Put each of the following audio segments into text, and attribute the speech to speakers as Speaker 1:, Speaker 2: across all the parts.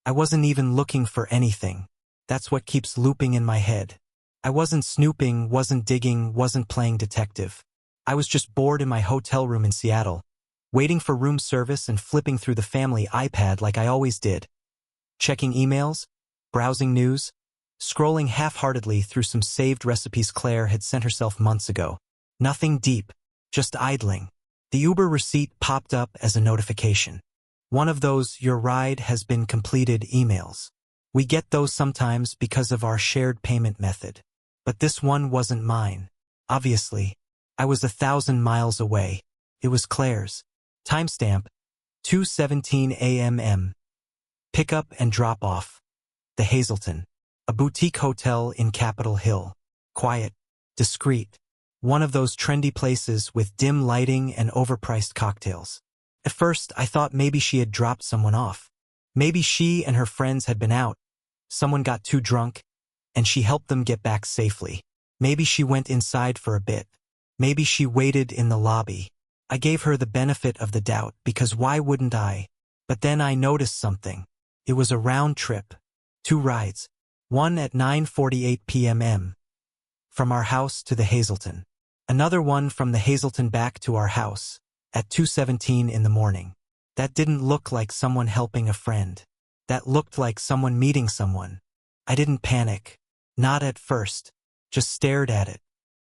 Speaker 1: I wasn't even looking for anything. That's what keeps looping in my head. I wasn't snooping, wasn't digging, wasn't playing detective. I was just bored in my hotel room in Seattle, waiting for room service and flipping through the family iPad like I always did. Checking emails, browsing news, scrolling half-heartedly through some saved recipes Claire had sent herself months ago. Nothing deep, just idling. The Uber receipt popped up as a notification. One of those "your ride has been completed" emails. We get those sometimes because of our shared payment method. But this one wasn't mine. Obviously. I was 1,000 miles away. It was Claire's. Timestamp, 2:17 a.m. Pick up and drop off. The Hazelton. A boutique hotel in Capitol Hill. Quiet. Discreet. One of those trendy places with dim lighting and overpriced cocktails. At first, I thought maybe she had dropped someone off. Maybe she and her friends had been out. Someone got too drunk, and she helped them get back safely. Maybe she went inside for a bit. Maybe she waited in the lobby. I gave her the benefit of the doubt, because why wouldn't I? But then I noticed something. It was a round trip. 2 rides. One at 9:48 p.m. from our house to the Hazelton. Another one from the Hazelton back to our house at 2:17 in the morning. That didn't look like someone helping a friend. That looked like someone meeting someone. I didn't panic. Not at first. Just stared at it.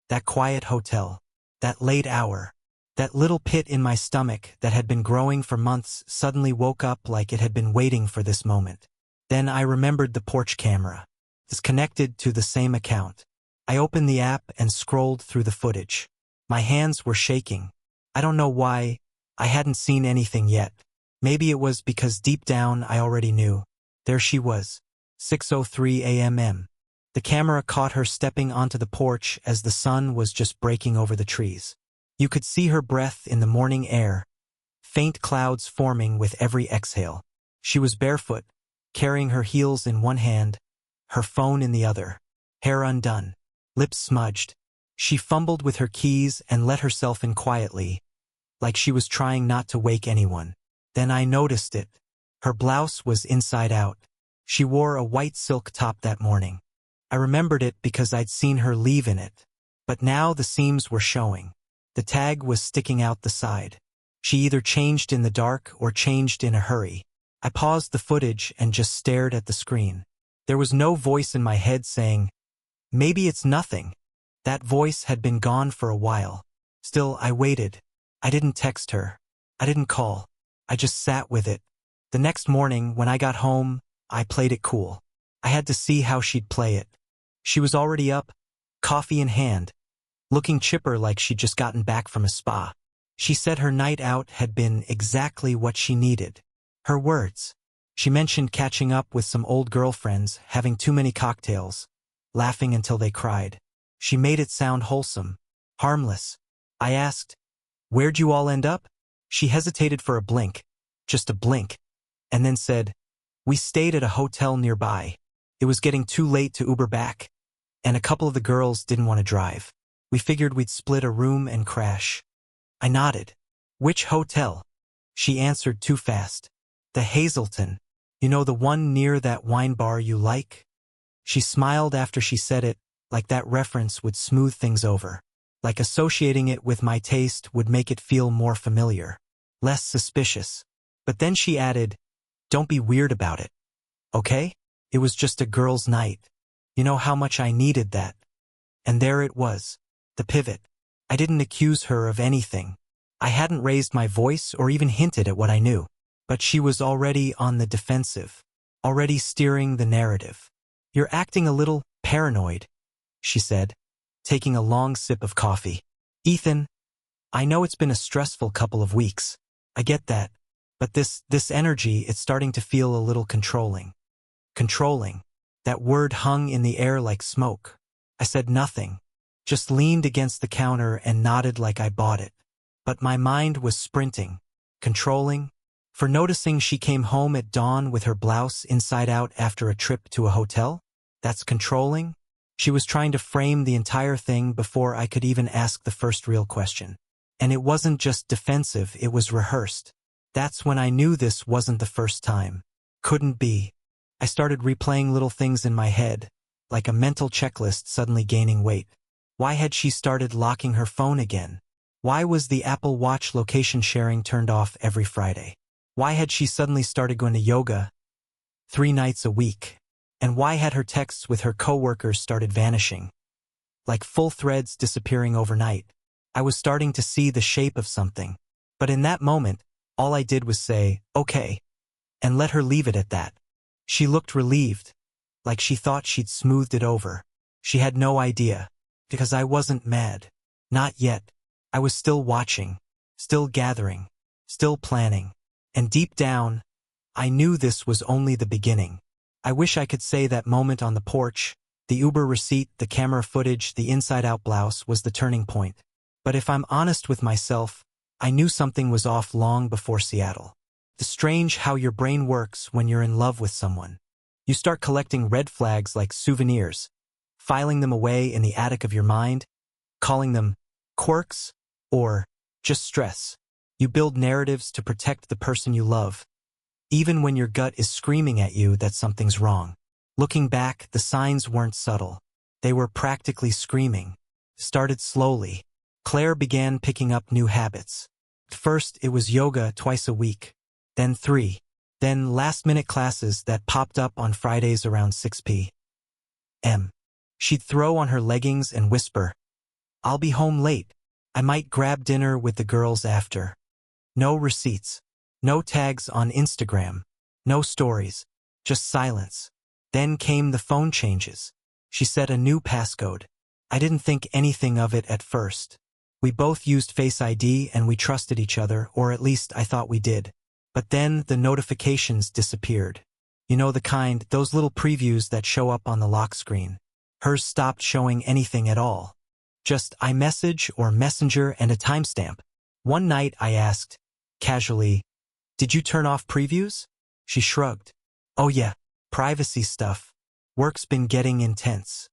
Speaker 1: That quiet hotel. That late hour. That little pit in my stomach that had been growing for months suddenly woke up like it had been waiting for this moment. Then I remembered the porch camera. It's connected to the same account. I opened the app and scrolled through the footage. My hands were shaking. I don't know why. I hadn't seen anything yet. Maybe it was because deep down I already knew. There she was. 6:03 a.m. The camera caught her stepping onto the porch as the sun was just breaking over the trees. You could see her breath in the morning air, faint clouds forming with every exhale. She was barefoot, carrying her heels in one hand, her phone in the other, hair undone, lips smudged. She fumbled with her keys and let herself in quietly, like she was trying not to wake anyone. Then I noticed it. Her blouse was inside out. She wore a white silk top that morning. I remembered it because I'd seen her leave in it. But now the seams were showing. The tag was sticking out the side. She either changed in the dark or changed in a hurry. I paused the footage and just stared at the screen. There was no voice in my head saying, "Maybe it's nothing." That voice had been gone for a while. Still, I waited. I didn't text her. I didn't call. I just sat with it. The next morning, when I got home, I played it cool. I had to see how she'd play it. She was already up, coffee in hand, looking chipper like she'd just gotten back from a spa. She said her night out had been exactly what she needed. Her words. She mentioned catching up with some old girlfriends, having too many cocktails, laughing until they cried. She made it sound wholesome, harmless. I asked, "Where'd you all end up?" She hesitated for a blink, just a blink, and then said, "We stayed at a hotel nearby. It was getting too late to Uber back, and a couple of the girls didn't want to drive. We figured we'd split a room and crash." I nodded. "Which hotel?" She answered too fast. "The Hazelton. You know, the one near that wine bar you like?" She smiled after she said it, like that reference would smooth things over. Like associating it with my taste would make it feel more familiar, less suspicious. But then she added, "Don't be weird about it. Okay? It was just a girls' night. You know how much I needed that." And there it was. The pivot. I didn't accuse her of anything. I hadn't raised my voice or even hinted at what I knew. But she was already on the defensive, already steering the narrative. "You're acting a little paranoid," she said, taking a long sip of coffee. "Ethan, I know it's been a stressful couple of weeks. I get that. But this energy, it's starting to feel a little controlling." Controlling. That word hung in the air like smoke. I said nothing, just leaned against the counter and nodded like I bought it. But my mind was sprinting. Controlling? For noticing she came home at dawn with her blouse inside out after a trip to a hotel? That's controlling? She was trying to frame the entire thing before I could even ask the first real question. And it wasn't just defensive, it was rehearsed. That's when I knew this wasn't the first time. Couldn't be. I started replaying little things in my head, like a mental checklist suddenly gaining weight. Why had she started locking her phone again? Why was the Apple Watch location sharing turned off every Friday? Why had she suddenly started going to yoga 3 nights a week? And why had her texts with her coworkers started vanishing? Like full threads disappearing overnight. I was starting to see the shape of something. But in that moment, all I did was say, okay, and let her leave it at that. She looked relieved, like she thought she'd smoothed it over. She had no idea, because I wasn't mad. Not yet. I was still watching, still gathering, still planning. And deep down, I knew this was only the beginning. I wish I could say that moment on the porch, the Uber receipt, the camera footage, the inside-out blouse was the turning point. But if I'm honest with myself, I knew something was off long before Seattle. It's strange how your brain works when you're in love with someone. You start collecting red flags like souvenirs, filing them away in the attic of your mind, calling them quirks or just stress. You build narratives to protect the person you love, even when your gut is screaming at you that something's wrong. Looking back, the signs weren't subtle. They were practically screaming. Started slowly. Claire began picking up new habits. First, it was yoga twice a week. Then 3. Then last-minute classes that popped up on Fridays around 6 p.m. She'd throw on her leggings and whisper, "I'll be home late. I might grab dinner with the girls after." No receipts. No tags on Instagram. No stories. Just silence. Then came the phone changes. She set a new passcode. I didn't think anything of it at first. We both used Face ID and we trusted each other, or at least I thought we did. But then the notifications disappeared. You know the kind, those little previews that show up on the lock screen. Hers stopped showing anything at all. Just iMessage or Messenger and a timestamp. One night I asked, casually, "Did you turn off previews?" She shrugged. "Oh yeah, privacy stuff. Work's been getting intense."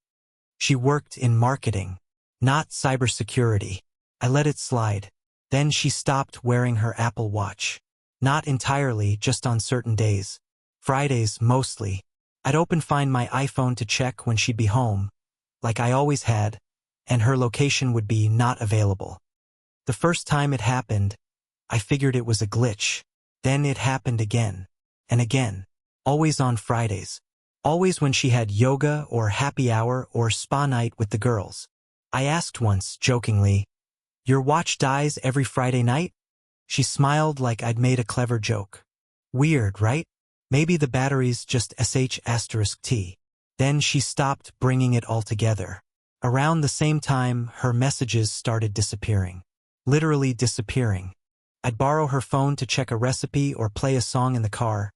Speaker 1: She worked in marketing, not cybersecurity. I let it slide. Then she stopped wearing her Apple Watch. Not entirely, just on certain days. Fridays, mostly. I'd find my iPhone to check when she'd be home, like I always had, and her location would be not available. The first time it happened, I figured it was a glitch. Then it happened again. And again. Always on Fridays. Always when she had yoga or happy hour or spa night with the girls. I asked once, jokingly, "Your watch dies every Friday night?" She smiled like I'd made a clever joke. Weird, right? Maybe the battery's just sh*T. Then she stopped bringing it all together. Around the same time, her messages started disappearing. Literally disappearing. I'd borrow her phone to check a recipe or play a song in the car,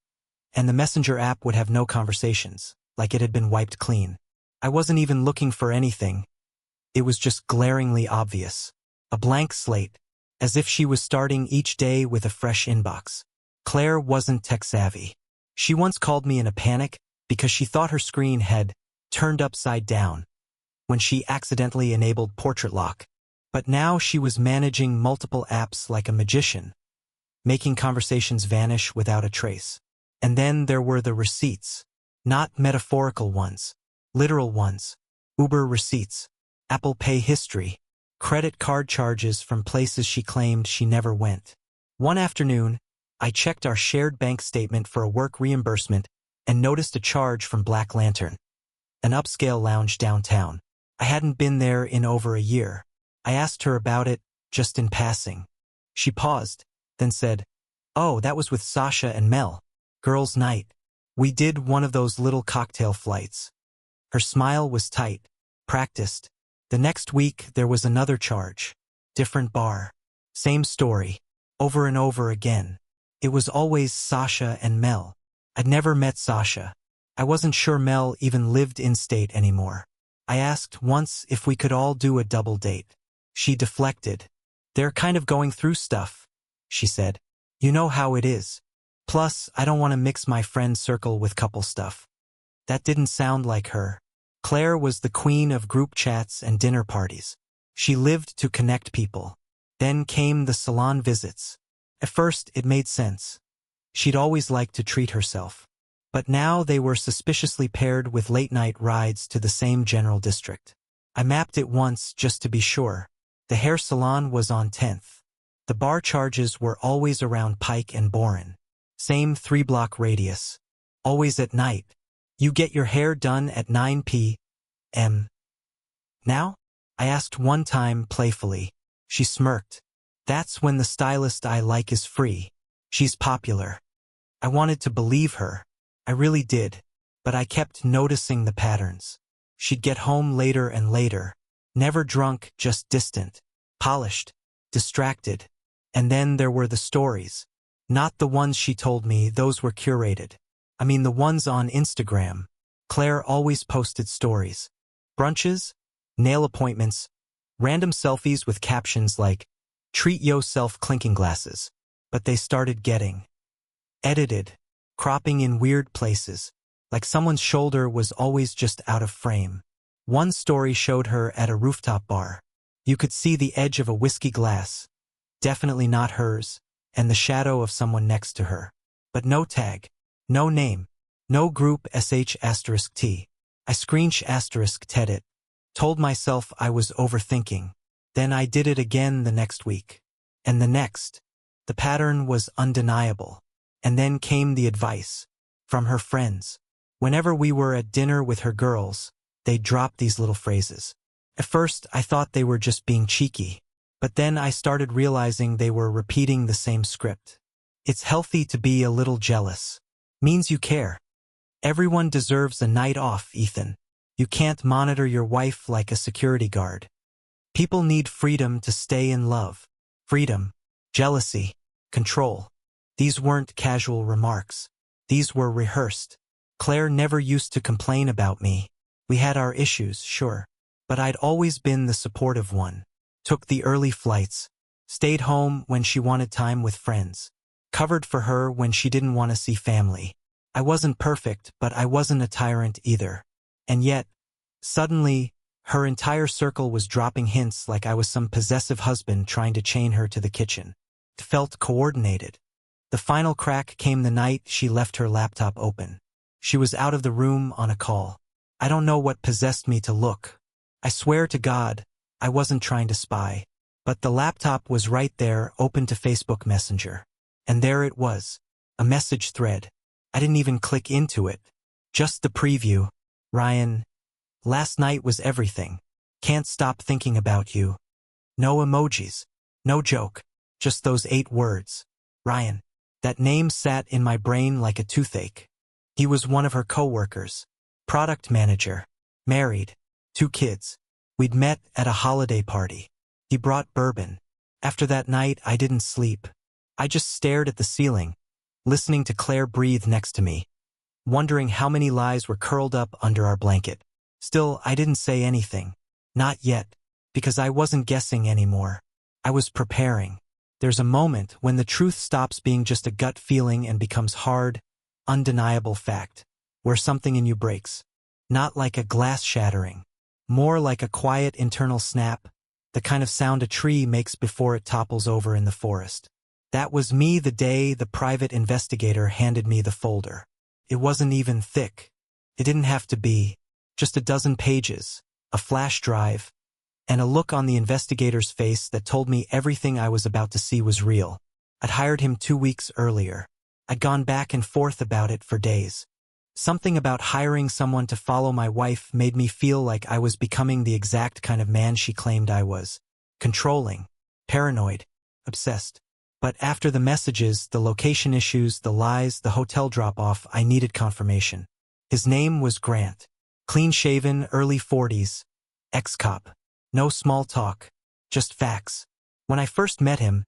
Speaker 1: and the Messenger app would have no conversations, like it had been wiped clean. I wasn't even looking for anything. It was just glaringly obvious. A blank slate, as if she was starting each day with a fresh inbox. Claire wasn't tech-savvy. She once called me in a panic because she thought her screen had turned upside down when she accidentally enabled portrait lock. But now she was managing multiple apps like a magician, making conversations vanish without a trace. And then there were the receipts. Not metaphorical ones. Literal ones. Uber receipts. Apple Pay history. Credit card charges from places she claimed she never went. One afternoon, I checked our shared bank statement for a work reimbursement and noticed a charge from Black Lantern, an upscale lounge downtown. I hadn't been there in over a year. I asked her about it, just in passing. She paused, then said, "Oh, that was with Sasha and Mel. Girls' night. We did one of those little cocktail flights." Her smile was tight, practiced. The next week, there was another charge. Different bar. Same story. Over and over again. It was always Sasha and Mel. I'd never met Sasha. I wasn't sure Mel even lived in-state anymore. I asked once if we could all do a double date. She deflected. "They're kind of going through stuff," she said. "You know how it is. Plus, I don't want to mix my friend circle with couple stuff." That didn't sound like her. Claire was the queen of group chats and dinner parties. She lived to connect people. Then came the salon visits. At first, it made sense. She'd always liked to treat herself. But now they were suspiciously paired with late-night rides to the same general district. I mapped it once just to be sure. The hair salon was on 10th. The bar charges were always around Pike and Boren. Same 3-block radius. Always at night. You get your hair done at 9 p.m. Now? I asked one time playfully. She smirked. That's when the stylist I like is free. She's popular. I wanted to believe her. I really did. But I kept noticing the patterns. She'd get home later and later. Never drunk, just distant. Polished. Distracted. And then there were the stories. Not the ones she told me, those were curated. I mean the ones on Instagram. Claire always posted stories. Brunches, nail appointments, random selfies with captions like, "Treat yourself clinking glasses." But they started getting edited, cropping in weird places, like someone's shoulder was always just out of frame. One story showed her at a rooftop bar. You could see the edge of a whiskey glass, definitely not hers, and the shadow of someone next to her. But no tag, no name, no group sh*t. I screensh*ted it, told myself I was overthinking. Then I did it again the next week. And the next. The pattern was undeniable. And then came the advice. From her friends. Whenever we were at dinner with her girls, they'd drop these little phrases. At first, I thought they were just being cheeky. But then I started realizing they were repeating the same script. It's healthy to be a little jealous. Means you care. Everyone deserves a night off, Ethan. You can't monitor your wife like a security guard. People need freedom to stay in love. Freedom, jealousy, control. These weren't casual remarks. These were rehearsed. Claire never used to complain about me. We had our issues, sure. But I'd always been the supportive one. Took the early flights. Stayed home when she wanted time with friends. Covered for her when she didn't want to see family. I wasn't perfect, but I wasn't a tyrant either. And yet, suddenly, her entire circle was dropping hints like I was some possessive husband trying to chain her to the kitchen. It felt coordinated. The final crack came the night she left her laptop open. She was out of the room on a call. I don't know what possessed me to look. I swear to God, I wasn't trying to spy. But the laptop was right there, open to Facebook Messenger. And there it was. A message thread. I didn't even click into it. Just the preview. Ryan, last night was everything. Can't stop thinking about you. No emojis. No joke. Just those 8 words. Ryan. That name sat in my brain like a toothache. He was one of her coworkers. Product manager. Married. 2 kids. We'd met at a holiday party. He brought bourbon. After that night, I didn't sleep. I just stared at the ceiling, listening to Claire breathe next to me, wondering how many lies were curled up under our blanket. Still, I didn't say anything. Not yet, because I wasn't guessing anymore. I was preparing. There's a moment when the truth stops being just a gut feeling and becomes hard, undeniable fact, where something in you breaks. Not like a glass shattering. More like a quiet internal snap, the kind of sound a tree makes before it topples over in the forest. That was me the day the private investigator handed me the folder. It wasn't even thick. It didn't have to be. Just a dozen pages, a flash drive, and a look on the investigator's face that told me everything I was about to see was real. I'd hired him 2 weeks earlier. I'd gone back and forth about it for days. Something about hiring someone to follow my wife made me feel like I was becoming the exact kind of man she claimed I was. Controlling, paranoid, obsessed. But after the messages, the location issues, the lies, the hotel drop-off, I needed confirmation. His name was Grant. Clean-shaven, early 40s, ex-cop. No small talk, just facts. When I first met him,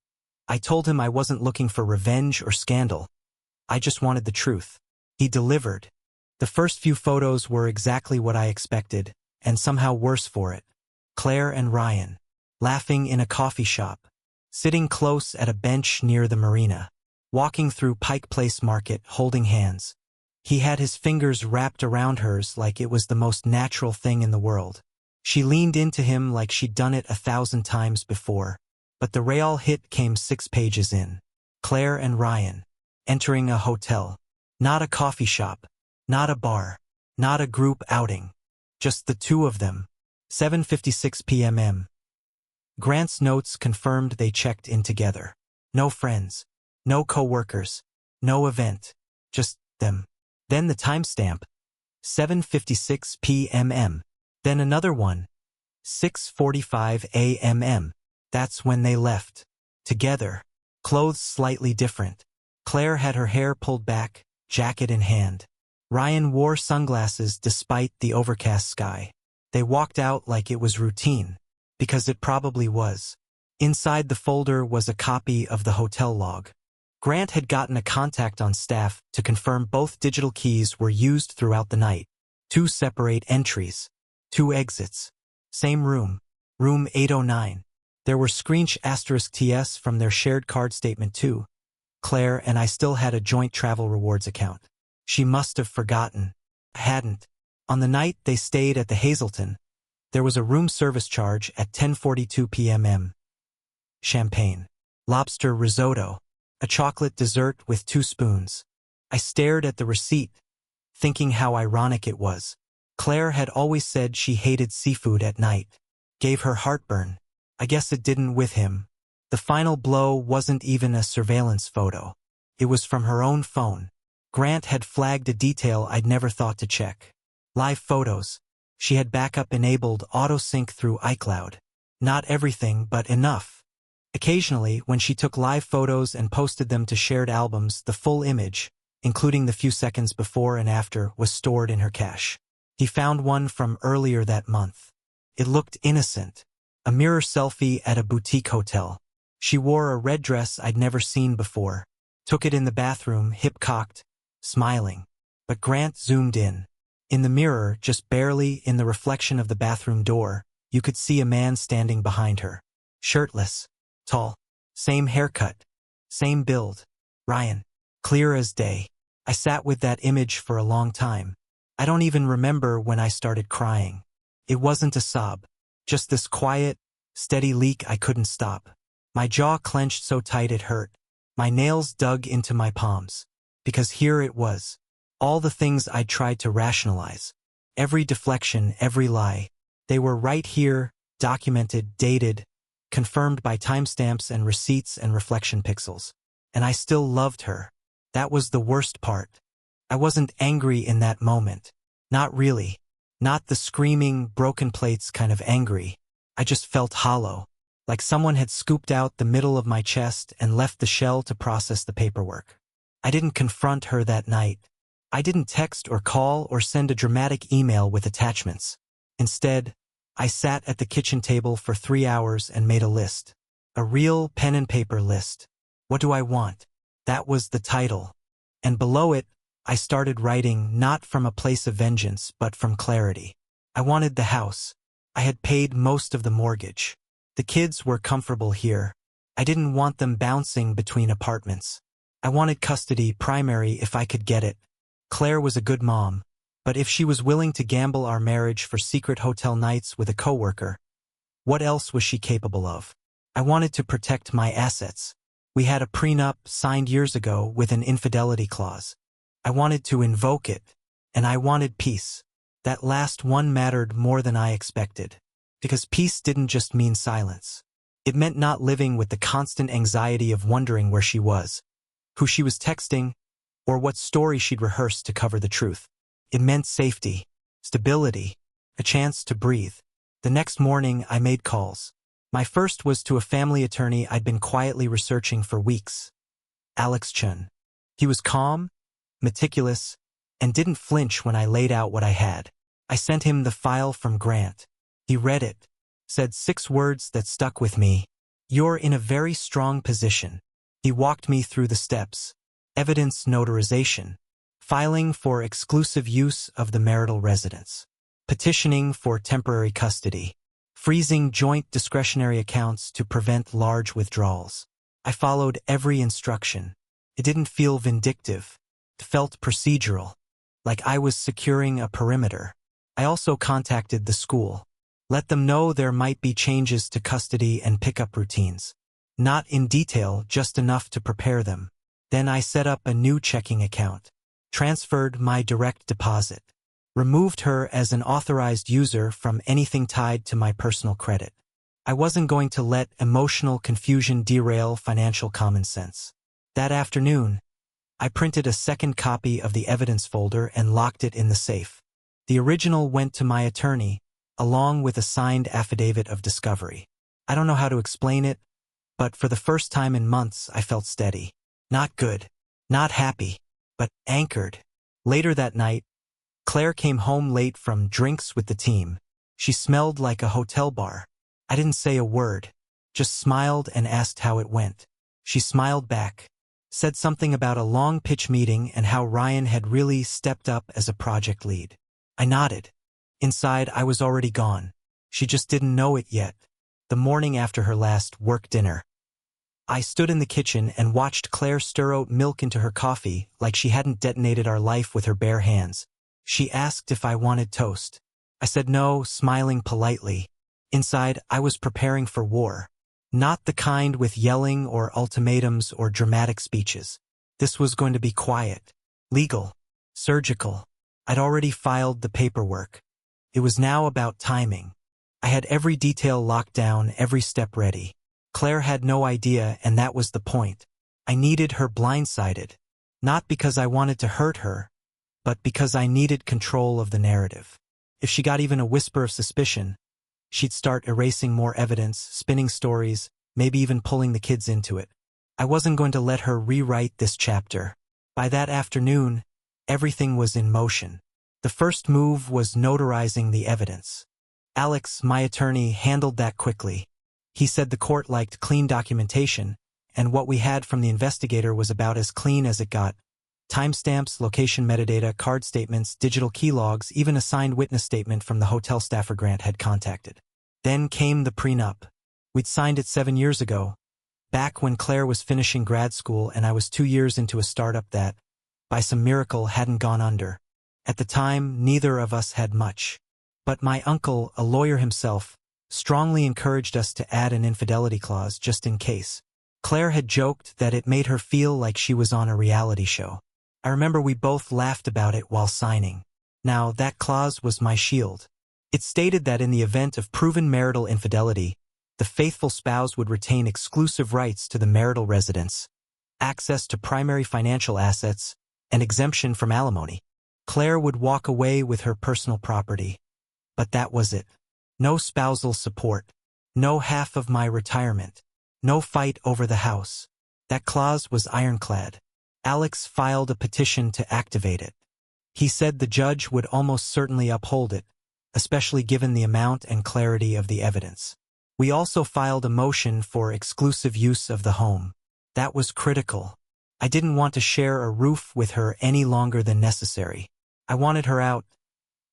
Speaker 1: I told him I wasn't looking for revenge or scandal. I just wanted the truth. He delivered. The first few photos were exactly what I expected, and somehow worse for it. Claire and Ryan, laughing in a coffee shop, sitting close at a bench near the marina, walking through Pike Place Market holding hands. He had his fingers wrapped around hers like it was the most natural thing in the world. She leaned into him like she'd done it 1,000 times before. But the real hit came 6 pages in. Claire and Ryan, entering a hotel. Not a coffee shop. Not a bar. Not a group outing. Just the two of them. 7:56 p.m. Grant's notes confirmed they checked in together. No friends. No co-workers. No event. Just them. Then the timestamp. 7:56 p.m. Then another one. 6:45 a.m. That's when they left. Together. Clothes slightly different. Claire had her hair pulled back, jacket in hand. Ryan wore sunglasses despite the overcast sky. They walked out like it was routine. Because it probably was. Inside the folder was a copy of the hotel log. Grant had gotten a contact on staff to confirm both digital keys were used throughout the night. 2 separate entries. 2 exits. Same room. Room 809. There were *TS from their shared card statement too. Claire and I still had a joint travel rewards account. She must have forgotten. I hadn't. On the night they stayed at the Hazelton, there was a room service charge at 10:42 p.m. Champagne. Lobster risotto. A chocolate dessert with 2 spoons. I stared at the receipt, thinking how ironic it was. Claire had always said she hated seafood at night. Gave her heartburn. I guess it didn't with him. The final blow wasn't even a surveillance photo. It was from her own phone. Grant had flagged a detail I'd never thought to check. Live photos. She had backup enabled auto-sync through iCloud. Not everything, but enough. Occasionally, when she took live photos and posted them to shared albums, the full image, including the few seconds before and after, was stored in her cache. He found one from earlier that month. It looked innocent. A mirror selfie at a boutique hotel. She wore a red dress I'd never seen before. Took it in the bathroom, hip-cocked, smiling. But Grant zoomed in. In the mirror, just barely in the reflection of the bathroom door, you could see a man standing behind her. Shirtless. Tall. Same haircut. Same build. Ryan. Clear as day. I sat with that image for a long time. I don't even remember when I started crying. It wasn't a sob. Just this quiet, steady leak I couldn't stop. My jaw clenched so tight it hurt. My nails dug into my palms. Because here it was. All the things I'd tried to rationalize. Every deflection, every lie. They were right here, documented, dated, confirmed by timestamps and receipts and reflection pixels. And I still loved her. That was the worst part. I wasn't angry in that moment. Not really. Not the screaming, broken plates kind of angry. I just felt hollow. Like someone had scooped out the middle of my chest and left the shell to process the paperwork. I didn't confront her that night. I didn't text or call or send a dramatic email with attachments. Instead, I sat at the kitchen table for 3 hours and made a list. A real pen and paper list. What do I want? That was the title. And below it, I started writing not from a place of vengeance, but from clarity. I wanted the house. I had paid most of the mortgage. The kids were comfortable here. I didn't want them bouncing between apartments. I wanted custody, primary, if I could get it. Claire was a good mom, but if she was willing to gamble our marriage for secret hotel nights with a coworker, what else was she capable of? I wanted to protect my assets. We had a prenup signed years ago with an infidelity clause. I wanted to invoke it, and I wanted peace. That last one mattered more than I expected, because peace didn't just mean silence. It meant not living with the constant anxiety of wondering where she was, who she was texting, or what story she'd rehearsed to cover the truth. It meant safety, stability, a chance to breathe. The next morning, I made calls. My first was to a family attorney I'd been quietly researching for weeks. Alex Chun. He was calm, meticulous, and didn't flinch when I laid out what I had. I sent him the file from Grant. He read it, said 6 words that stuck with me. "You're in a very strong position." He walked me through the steps. Evidence notarization, filing for exclusive use of the marital residence, petitioning for temporary custody, freezing joint discretionary accounts to prevent large withdrawals. I followed every instruction. It didn't feel vindictive. It felt procedural, like I was securing a perimeter. I also contacted the school. Let them know there might be changes to custody and pickup routines. Not in detail, just enough to prepare them. Then I set up a new checking account. transferred my direct deposit, removed her as an authorized user from anything tied to my personal credit. I wasn't going to let emotional confusion derail financial common sense. That afternoon, I printed a second copy of the evidence folder and locked it in the safe. The original went to my attorney, along with a signed affidavit of discovery. I don't know how to explain it, but for the first time in months I felt steady. Not good, not happy, but anchored. Later that night, Claire came home late from drinks with the team. She smelled like a hotel bar. I didn't say a word, just smiled and asked how it went. She smiled back, said something about a long pitch meeting and how Ryan had really stepped up as a project lead. I nodded. Inside, I was already gone. She just didn't know it yet. The morning after her last work dinner, I stood in the kitchen and watched Claire stir oat milk into her coffee like she hadn't detonated our life with her bare hands. She asked if I wanted toast. I said no, smiling politely. Inside, I was preparing for war. Not the kind with yelling or ultimatums or dramatic speeches. This was going to be quiet, legal, surgical. I'd already filed the paperwork. It was now about timing. I had every detail locked down, every step ready. Claire had no idea, and that was the point. I needed her blindsided, not because I wanted to hurt her, but because I needed control of the narrative. If she got even a whisper of suspicion, she'd start erasing more evidence, spinning stories, maybe even pulling the kids into it. I wasn't going to let her rewrite this chapter. By that afternoon, everything was in motion. The first move was notarizing the evidence. Alex, my attorney, handled that quickly. He said the court liked clean documentation, and what we had from the investigator was about as clean as it got. Timestamps, location metadata, card statements, digital key logs, even a signed witness statement from the hotel staffer Grant had contacted. Then came the prenup. We'd signed it 7 years ago, back when Claire was finishing grad school and I was 2 years into a startup that, by some miracle, hadn't gone under. At the time, neither of us had much. But my uncle, a lawyer himself, strongly encouraged us to add an infidelity clause just in case. Claire had joked that it made her feel like she was on a reality show. I remember we both laughed about it while signing. Now, that clause was my shield. It stated that in the event of proven marital infidelity, the faithful spouse would retain exclusive rights to the marital residence, access to primary financial assets, and exemption from alimony. Claire would walk away with her personal property. But that was it. No spousal support. No half of my retirement. No fight over the house. That clause was ironclad. Alex filed a petition to activate it. He said the judge would almost certainly uphold it, especially given the amount and clarity of the evidence. We also filed a motion for exclusive use of the home. That was critical. I didn't want to share a roof with her any longer than necessary. I wanted her out,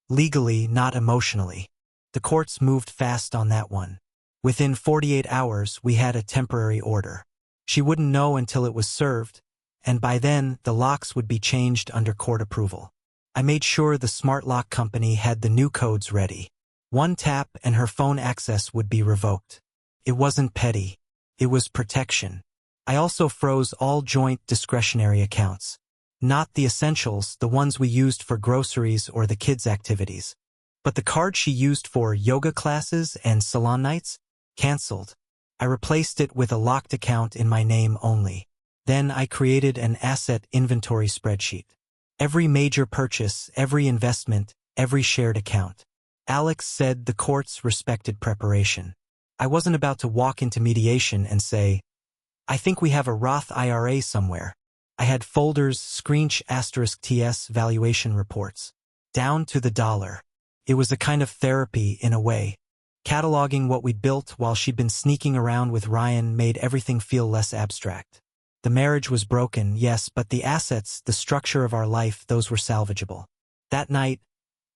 Speaker 1: legally, not emotionally. The courts moved fast on that one. Within 48 hours, we had a temporary order. She wouldn't know until it was served, and by then, the locks would be changed under court approval. I made sure the smart lock company had the new codes ready. One tap and her phone access would be revoked. It wasn't petty. It was protection. I also froze all joint discretionary accounts. Not the essentials, the ones we used for groceries or the kids' activities. But the card she used for yoga classes and salon nights? Cancelled. I replaced it with a locked account in my name only. Then I created an asset inventory spreadsheet. Every major purchase, every investment, every shared account. Alex said the courts respected preparation. I wasn't about to walk into mediation and say, I think we have a Roth IRA somewhere. I had folders, screensh *TS valuation reports. Down to the dollar. It was a kind of therapy in a way. Cataloging what we'd built while she'd been sneaking around with Ryan made everything feel less abstract. The marriage was broken, yes, but the assets, the structure of our life, those were salvageable. That night,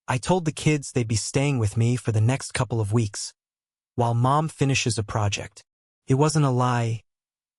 Speaker 1: I told the kids they'd be staying with me for the next couple of weeks, while Mom finishes a project. It wasn't a lie.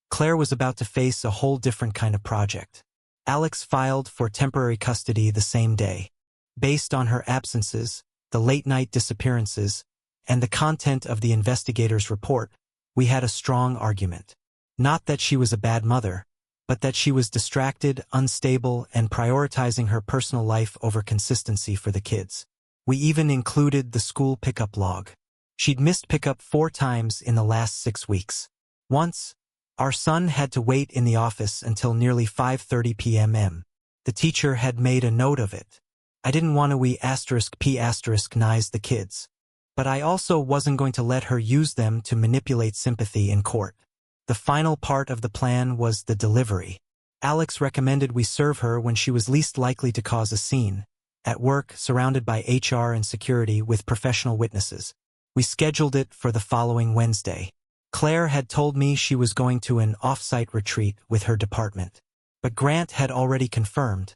Speaker 1: Claire was about to face a whole different kind of project. Alex filed for temporary custody the same day. Based on her absences, the late-night disappearances, and the content of the investigator's report, we had a strong argument. Not that she was a bad mother, but that she was distracted, unstable, and prioritizing her personal life over consistency for the kids. We even included the school pickup log. She'd missed pickup 4 times in the last 6 weeks. Once, our son had to wait in the office until nearly 5:30 p.m. The teacher had made a note of it. I didn't want to *p***nize the kids. But I also wasn't going to let her use them to manipulate sympathy in court. The final part of the plan was the delivery. Alex recommended we serve her when she was least likely to cause a scene, at work, surrounded by HR and security with professional witnesses. We scheduled it for the following Wednesday. Claire had told me she was going to an off-site retreat with her department. But Grant had already confirmed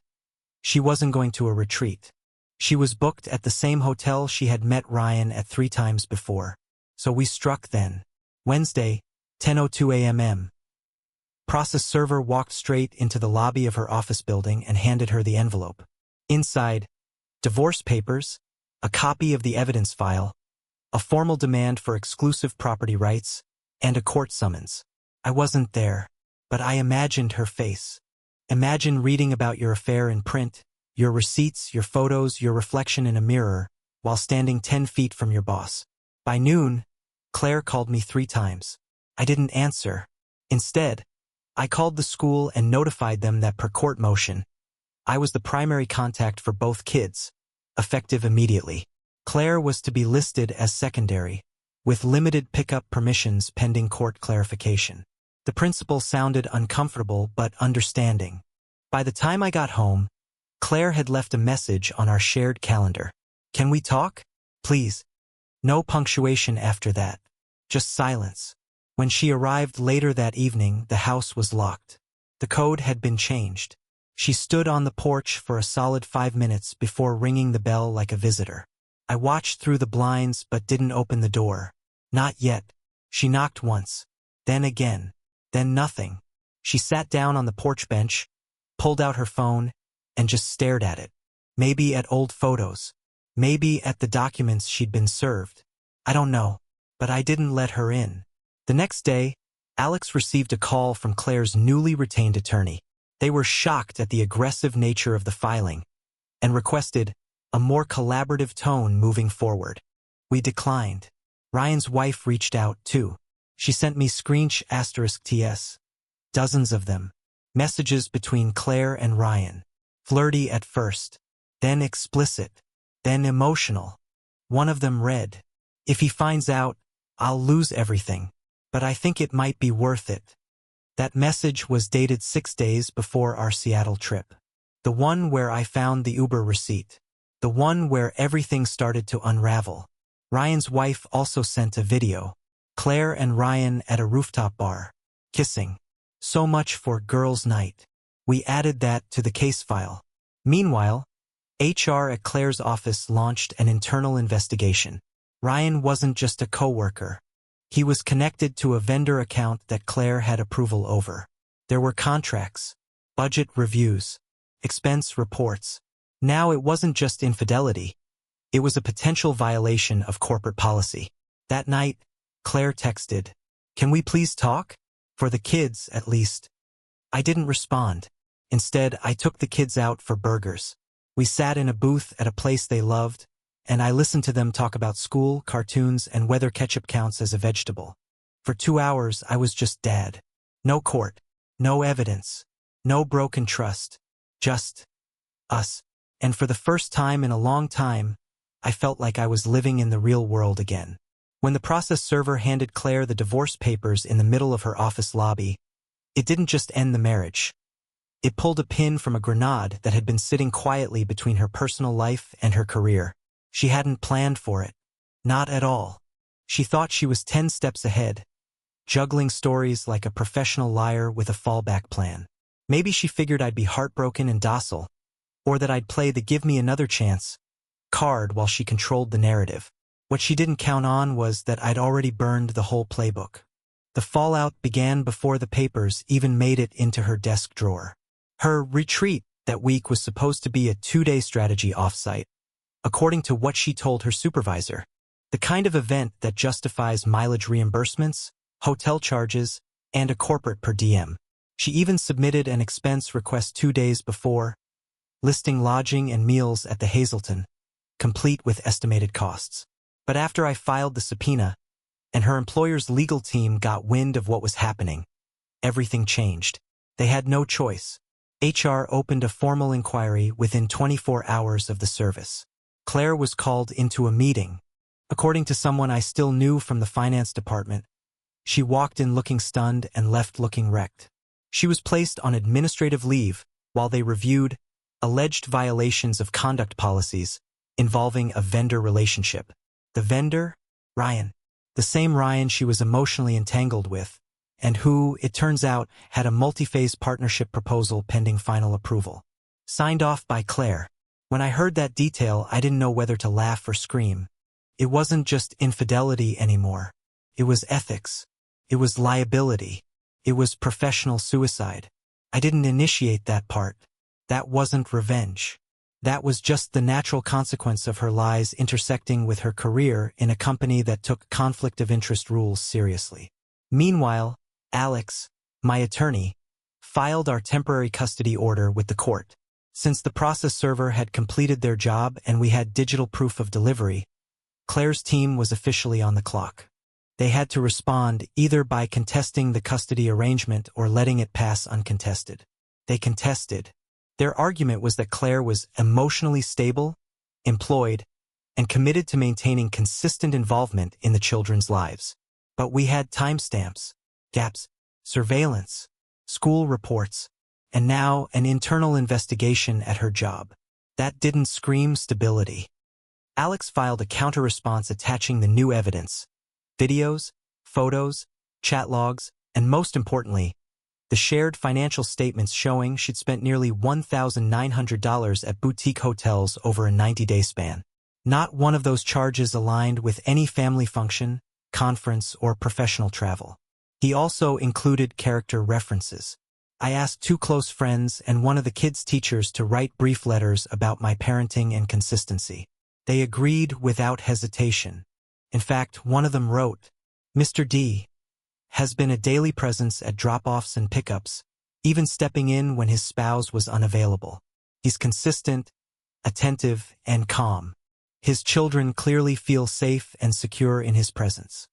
Speaker 1: she wasn't going to a retreat. She was booked at the same hotel she had met Ryan at 3 times before. So we struck then. Wednesday, 10:02 a.m. Process server walked straight into the lobby of her office building and handed her the envelope. Inside, divorce papers, a copy of the evidence file, a formal demand for exclusive property rights, and a court summons. I wasn't there, but I imagined her face. Imagine reading about your affair in print, your receipts, your photos, your reflection in a mirror, while standing 10 feet from your boss. By noon, Claire called me 3 times. I didn't answer. Instead, I called the school and notified them that per court motion, I was the primary contact for both kids, effective immediately. Claire was to be listed as secondary, with limited pickup permissions pending court clarification. The principal sounded uncomfortable but understanding. By the time I got home, Claire had left a message on our shared calendar. "Can we talk? Please." No punctuation after that. Just silence. When she arrived later that evening, the house was locked. The code had been changed. She stood on the porch for a solid 5 minutes before ringing the bell like a visitor. I watched through the blinds but didn't open the door. Not yet. She knocked once. Then again. Then nothing. She sat down on the porch bench, pulled out her phone, and just stared at it. Maybe at old photos. Maybe at the documents she'd been served. I don't know. But I didn't let her in. The next day, Alex received a call from Claire's newly retained attorney. They were shocked at the aggressive nature of the filing and requested a more collaborative tone moving forward. We declined. Ryan's wife reached out, too. She sent me **TS. Dozens of them. Messages between Claire and Ryan. Flirty at first. Then explicit. Then emotional. One of them read, "If he finds out, I'll lose everything. But I think it might be worth it." That message was dated 6 days before our Seattle trip. The one where I found the Uber receipt. The one where everything started to unravel. Ryan's wife also sent a video. Claire and Ryan at a rooftop bar. Kissing. So much for girls' night. We added that to the case file. Meanwhile, HR at Claire's office launched an internal investigation. Ryan wasn't just a coworker. He was connected to a vendor account that Claire had approval over. There were contracts, budget reviews, expense reports. Now it wasn't just infidelity. It was a potential violation of corporate policy. That night, Claire texted, "Can we please talk? For the kids, at least." I didn't respond. Instead, I took the kids out for burgers. We sat in a booth at a place they loved, and I listened to them talk about school, cartoons, and whether ketchup counts as a vegetable. For 2 hours, I was just dad. No court, no evidence, no broken trust, just us. And for the first time in a long time, I felt like I was living in the real world again. When the process server handed Claire the divorce papers in the middle of her office lobby, it didn't just end the marriage. It pulled a pin from a grenade that had been sitting quietly between her personal life and her career. She hadn't planned for it. Not at all. She thought she was 10 steps ahead, juggling stories like a professional liar with a fallback plan. Maybe she figured I'd be heartbroken and docile, or that I'd play the "give me another chance" card while she controlled the narrative. What she didn't count on was that I'd already burned the whole playbook. The fallout began before the papers even made it into her desk drawer. Her retreat that week was supposed to be a 2-day strategy offsite, according to what she told her supervisor. The kind of event that justifies mileage reimbursements, hotel charges, and a corporate per diem. She even submitted an expense request 2 days before, listing lodging and meals at the Hazelton, complete with estimated costs. But after I filed the subpoena, and her employer's legal team got wind of what was happening, everything changed. They had no choice. HR opened a formal inquiry within 24 hours of the service. Claire was called into a meeting. According to someone I still knew from the finance department, she walked in looking stunned and left looking wrecked. She was placed on administrative leave while they reviewed alleged violations of conduct policies involving a vendor relationship. The vendor? Ryan. The same Ryan she was emotionally entangled with, and who, it turns out, had a multi-phase partnership proposal pending final approval. Signed off by Claire. When I heard that detail, I didn't know whether to laugh or scream. It wasn't just infidelity anymore. It was ethics. It was liability. It was professional suicide. I didn't initiate that part. That wasn't revenge. That was just the natural consequence of her lies intersecting with her career in a company that took conflict of interest rules seriously. Meanwhile, Alex, my attorney, filed our temporary custody order with the court. Since the process server had completed their job and we had digital proof of delivery, Claire's team was officially on the clock. They had to respond either by contesting the custody arrangement or letting it pass uncontested. They contested. Their argument was that Claire was emotionally stable, employed, and committed to maintaining consistent involvement in the children's lives. But we had timestamps, gaps, surveillance, school reports, and now an internal investigation at her job. That didn't scream stability. Alex filed a counter-response attaching the new evidence: videos, photos, chat logs, and most importantly, the shared financial statements showing she'd spent nearly $1,900 at boutique hotels over a 90-day span. Not one of those charges aligned with any family function, conference, or professional travel. He also included character references. I asked 2 close friends and one of the kids' teachers to write brief letters about my parenting and consistency. They agreed without hesitation. In fact, one of them wrote, "Mr. D has been a daily presence at drop-offs and pickups, even stepping in when his spouse was unavailable. He's consistent, attentive, and calm. His children clearly feel safe and secure in his presence."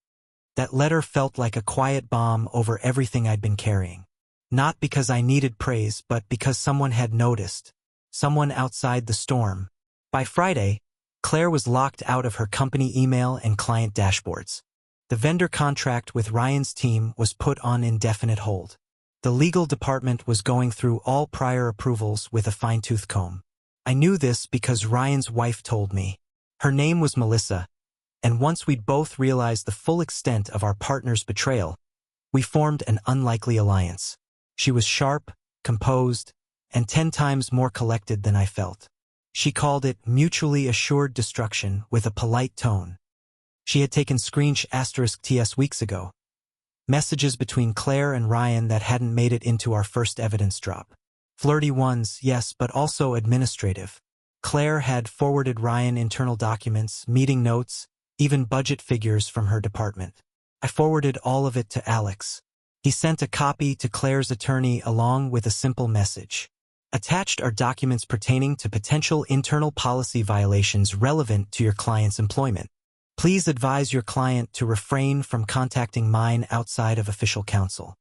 Speaker 1: That letter felt like a quiet bomb over everything I'd been carrying. Not because I needed praise, but because someone had noticed. Someone outside the storm. By Friday, Claire was locked out of her company email and client dashboards. The vendor contract with Ryan's team was put on indefinite hold. The legal department was going through all prior approvals with a fine-tooth comb. I knew this because Ryan's wife told me. Her name was Melissa, and once we'd both realized the full extent of our partner's betrayal, we formed an unlikely alliance. She was sharp, composed, and 10 times more collected than I felt. She called it mutually assured destruction with a polite tone. She had taken *TS weeks ago. Messages between Claire and Ryan that hadn't made it into our first evidence drop. Flirty ones, yes, but also administrative. Claire had forwarded Ryan internal documents, meeting notes, even budget figures from her department. I forwarded all of it to Alex. He sent a copy to Claire's attorney along with a simple message. Attached are documents pertaining to potential internal policy violations relevant to your client's employment. Please advise your client to refrain from contacting mine outside of official counsel.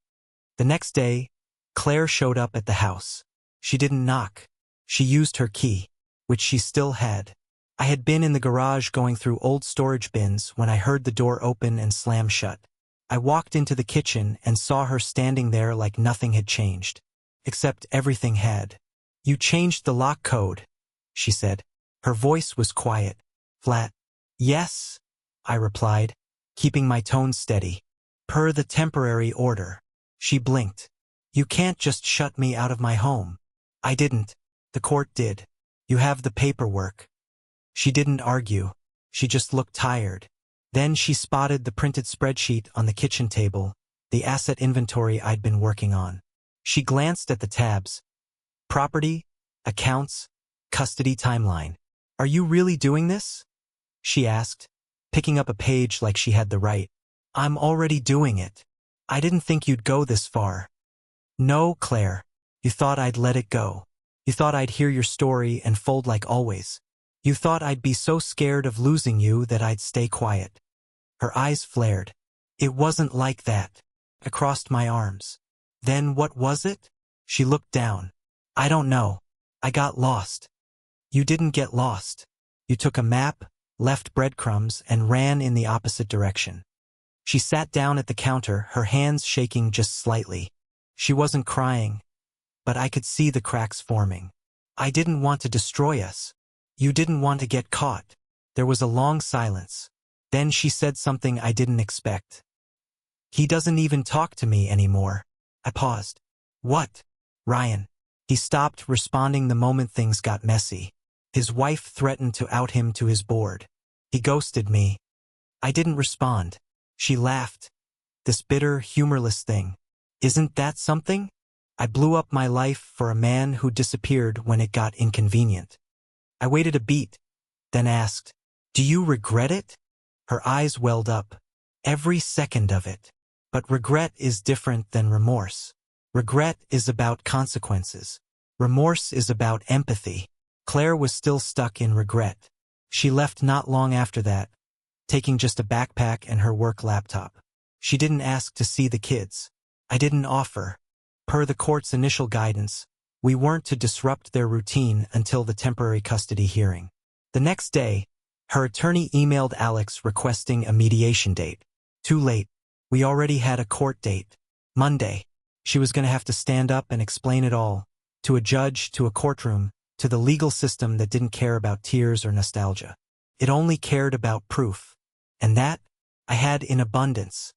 Speaker 1: The next day, Claire showed up at the house. She didn't knock. She used her key, which she still had. I had been in the garage going through old storage bins when I heard the door open and slam shut. I walked into the kitchen and saw her standing there like nothing had changed. Except everything had. "You changed the lock code," she said. Her voice was quiet, flat. "Yes," I replied, keeping my tone steady. "Per the temporary order." She blinked. "You can't just shut me out of my home." "I didn't. The court did. You have the paperwork." She didn't argue. She just looked tired. Then she spotted the printed spreadsheet on the kitchen table, the asset inventory I'd been working on. She glanced at the tabs. "Property, accounts, custody timeline. Are you really doing this?" she asked, picking up a page like she had the right. "I'm already doing it. I didn't think you'd go this far." No, Claire. You thought I'd let it go. You thought I'd hear your story and fold like always. You thought I'd be so scared of losing you that I'd stay quiet. Her eyes flared. It wasn't like that. I crossed my arms. Then what was it? She looked down. I don't know. I got lost. You didn't get lost. You took a map, left breadcrumbs, and ran in the opposite direction. She sat down at the counter, her hands shaking just slightly. She wasn't crying, but I could see the cracks forming. I didn't want to destroy us. You didn't want to get caught. There was a long silence. Then she said something I didn't expect. He doesn't even talk to me anymore. I paused. What? Ryan. He stopped responding the moment things got messy. His wife threatened to out him to his board. He ghosted me. I didn't respond. She laughed. This bitter, humorless thing. Isn't that something? I blew up my life for a man who disappeared when it got inconvenient. I waited a beat, then asked, Do you regret it? Her eyes welled up. Every second of it. But regret is different than remorse. Regret is about consequences. Remorse is about empathy. Claire was still stuck in regret. She left not long after that, taking just a backpack and her work laptop. She didn't ask to see the kids. I didn't offer. Per the court's initial guidance, we weren't to disrupt their routine until the temporary custody hearing. The next day, her attorney emailed Alex requesting a mediation date. Too late. We already had a court date. Monday. She was going to have to stand up and explain it all. To a judge, to a courtroom, to the legal system that didn't care about tears or nostalgia. It only cared about proof. And that, I had in abundance.